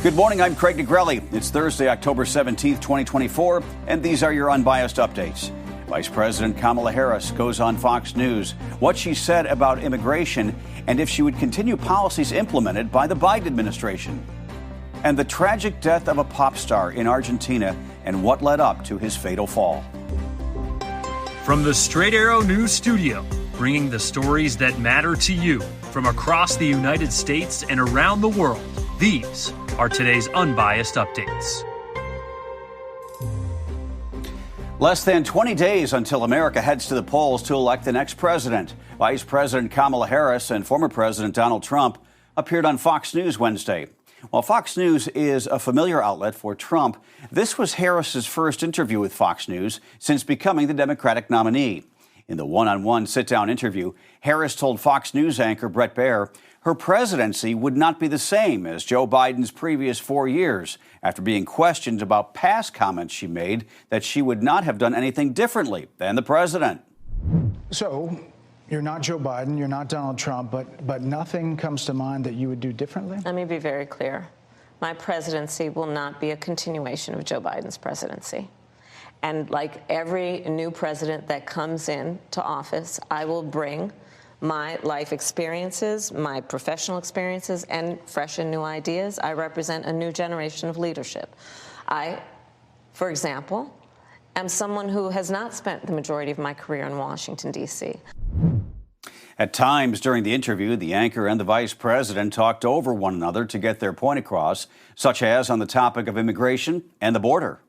Good morning, I'm Craig Negrelli. It's Thursday, October 17th, 2024, and these are your Unbiased Updates. Vice President Kamala Harris goes on Fox News what she said about immigration and if she would continue policies implemented by the Biden administration. And the tragic death of a pop star in Argentina and what led up to his fatal fall. From the Straight Arrow News Studio, bringing the stories that matter to you from across the United States and around the world, these are today's Unbiased Updates. Less than 20 days until America heads to the polls to elect the next president. Vice President Kamala Harris and former President Donald Trump appeared on Fox News Wednesday. While Fox News is a familiar outlet for Trump, this was Harris's first interview with Fox News since becoming the Democratic nominee. In the one-on-one sit-down interview, Harris told Fox News anchor Bret Baier her presidency would not be the same as Joe Biden's previous 4 years after being questioned about past comments she made that she would not have done anything differently than the president. So, you're not Joe Biden, you're not Donald Trump, but nothing comes to mind that you would do differently? Let me be very clear. My presidency will not be a continuation of Joe Biden's presidency. And like every new president that comes into office, I will bring my life experiences, my professional experiences, and fresh and new ideas. I represent a new generation of leadership. I, for example, am someone who has not spent the majority of my career in Washington, D.C. At times during the interview, the anchor and the vice president talked over one another to get their point across, such as on the topic of immigration and the border.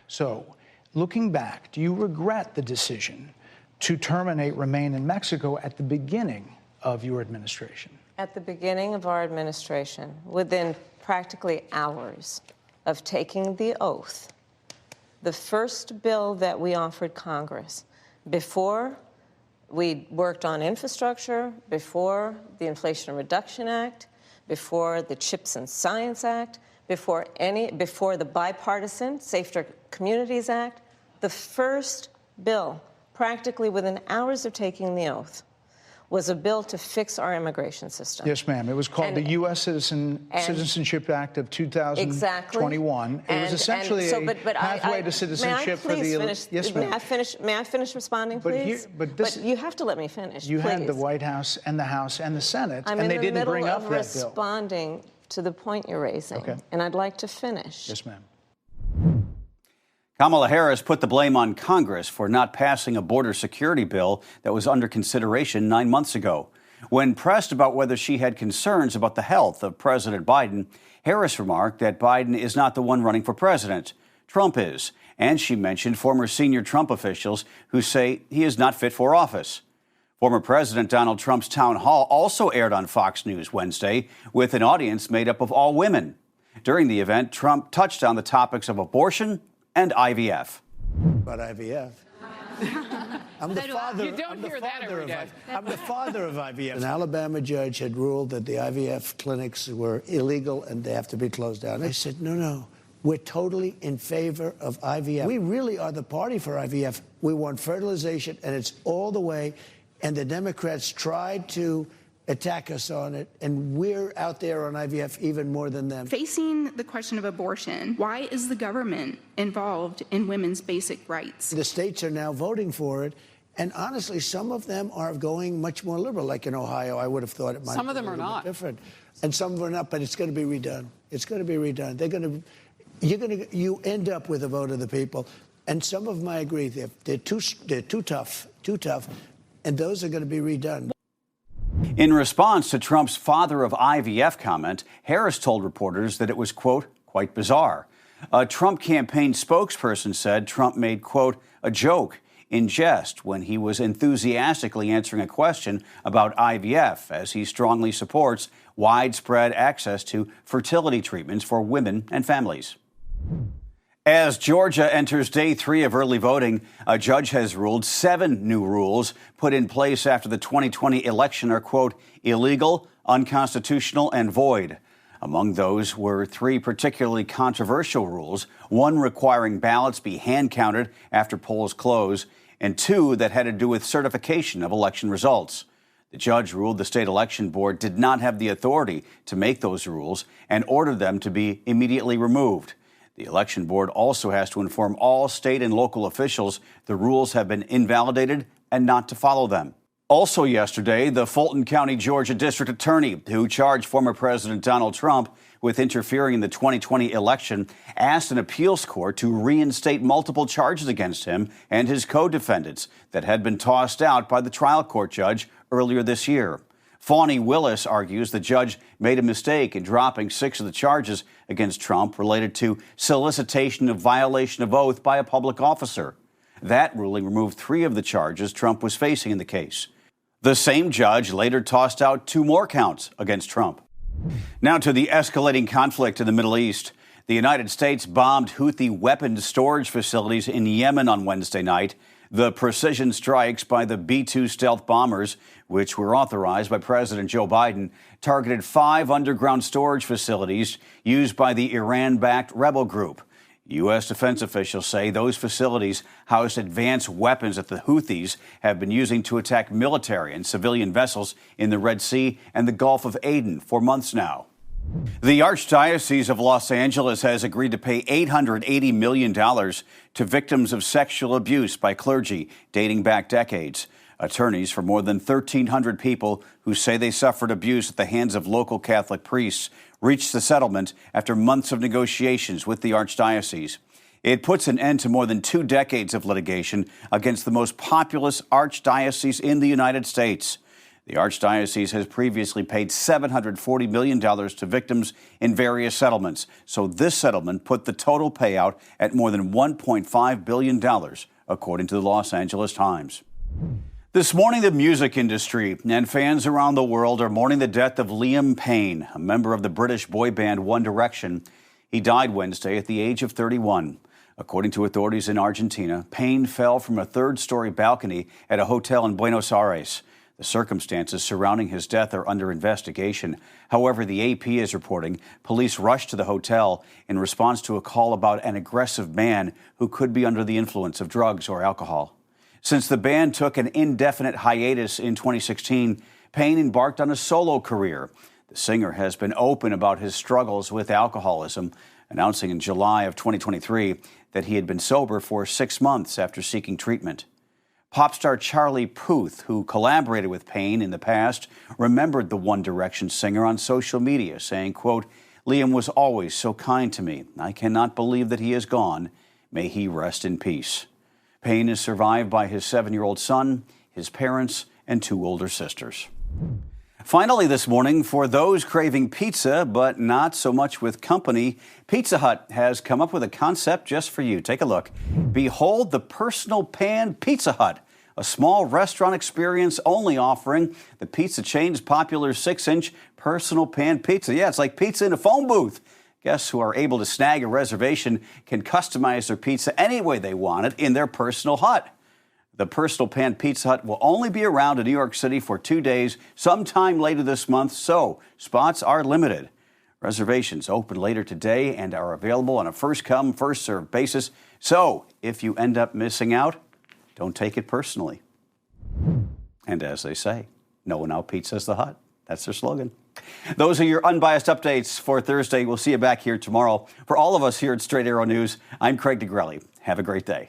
So, looking back, do you regret the decision to terminate Remain in Mexico at the beginning of your administration? At the beginning of our administration, within practically hours of taking the oath, the first bill that we offered Congress, before we worked on infrastructure, before the Inflation Reduction Act, before the CHIPS and Science Act, before the bipartisan Safer Communities Act, the first bill, practically within hours of taking the oath, was a bill to fix our immigration system. Yes, ma'am. It was called the U.S. Citizenship Act of 2021. Exactly. It was essentially a pathway to citizenship for the... Yes, ma'am. May I finish responding, please? But you have to let me finish, You please. had the White House and the House and the Senate, and they didn't bring up that bill. I'm in the middle of responding to the point you're raising, and I'd like to finish. Yes, ma'am. Kamala Harris put the blame on Congress for not passing a border security bill that was under consideration 9 months ago. When pressed about whether she had concerns about the health of President Biden, Harris remarked that Biden is not the one running for president. Trump is. And she mentioned former senior Trump officials who say he is not fit for office. Former President Donald Trump's town hall also aired on Fox News Wednesday with an audience made up of all women. During the event, Trump touched on the topics of abortion and IVF. About IVF. I'm the father of IVF. An Alabama judge had ruled that the IVF clinics were illegal and they have to be closed down. I said, no, we're totally in favor of IVF. We really are the party for IVF. We want fertilization, and it's all the way. And the Democrats tried to attack us on it, and we're out there on IVF even more than them. Facing the question of abortion, why is the government involved in women's basic rights? The states are now voting for it, and honestly, some of them are going much more liberal. Like in Ohio, I would have thought it might some be of them a are little not bit different, and some of them are not. But it's going to be redone. It's going to be redone. You end up with a vote of the people, and some of them I agree they're too tough, and those are going to be redone. In response to Trump's father of IVF comment, Harris told reporters that it was, quote, quite bizarre. A Trump campaign spokesperson said Trump made, quote, a joke in jest when he was enthusiastically answering a question about IVF, as he strongly supports widespread access to fertility treatments for women and families. As Georgia enters day 3 of early voting, a judge has ruled 7 new rules put in place after the 2020 election are, quote, illegal, unconstitutional, and void. Among those were 3 particularly controversial rules, one requiring ballots be hand-counted after polls close, and 2 that had to do with certification of election results. The judge ruled the state election board did not have the authority to make those rules and ordered them to be immediately removed. The election board also has to inform all state and local officials the rules have been invalidated and not to follow them. Also yesterday, the Fulton County, Georgia District Attorney, who charged former President Donald Trump with interfering in the 2020 election, asked an appeals court to reinstate multiple charges against him and his co-defendants that had been tossed out by the trial court judge earlier this year. Fawny Willis argues the judge made a mistake in dropping 6 of the charges against Trump related to solicitation of violation of oath by a public officer. That ruling removed 3 of the charges Trump was facing in the case. The same judge later tossed out 2 more counts against Trump. Now to the escalating conflict in the Middle East. The United States bombed Houthi weapons storage facilities in Yemen on Wednesday night. The precision strikes by the B-2 stealth bombers, which were authorized by President Joe Biden, targeted 5 underground storage facilities used by the Iran-backed rebel group. U.S. defense officials say those facilities housed advanced weapons that the Houthis have been using to attack military and civilian vessels in the Red Sea and the Gulf of Aden for months now. The Archdiocese of Los Angeles has agreed to pay $880 million to victims of sexual abuse by clergy dating back decades. Attorneys for more than 1,300 people who say they suffered abuse at the hands of local Catholic priests reached the settlement after months of negotiations with the Archdiocese. It puts an end to more than 2 decades of litigation against the most populous archdiocese in the United States. The Archdiocese has previously paid $740 million to victims in various settlements, so this settlement put the total payout at more than $1.5 billion, according to the Los Angeles Times. This morning, the music industry and fans around the world are mourning the death of Liam Payne, a member of the British boy band One Direction. He died Wednesday at the age of 31. According to authorities in Argentina, Payne fell from a 3rd-story balcony at a hotel in Buenos Aires. The circumstances surrounding his death are under investigation. However, the AP is reporting police rushed to the hotel in response to a call about an aggressive man who could be under the influence of drugs or alcohol. Since the band took an indefinite hiatus in 2016, Payne embarked on a solo career. The singer has been open about his struggles with alcoholism, announcing in July of 2023 that he had been sober for 6 months after seeking treatment. Pop star Charlie Puth, who collaborated with Payne in the past, remembered the One Direction singer on social media, saying, quote, "Liam was always so kind to me. I cannot believe that he is gone. May he rest in peace." Payne is survived by his 7-year-old son, his parents, and 2 older sisters. Finally this morning, for those craving pizza, but not so much with company, Pizza Hut has come up with a concept just for you. Take a look. Behold the Personal Pan Pizza Hut, a small restaurant experience only offering the pizza chain's popular 6-inch Personal Pan Pizza. Yeah, it's like pizza in a phone booth. Guests who are able to snag a reservation can customize their pizza any way they want it in their personal hut. The Personal Pan Pizza Hut will only be around in New York City for 2 days, sometime later this month, so spots are limited. Reservations open later today and are available on a first-come, first-served basis. So if you end up missing out, don't take it personally. And as they say, no one out-pizzas the hut. That's their slogan. Those are your unbiased updates for Thursday. We'll see you back here tomorrow. For all of us here at Straight Arrow News, I'm Craig DeGrelli. Have a great day.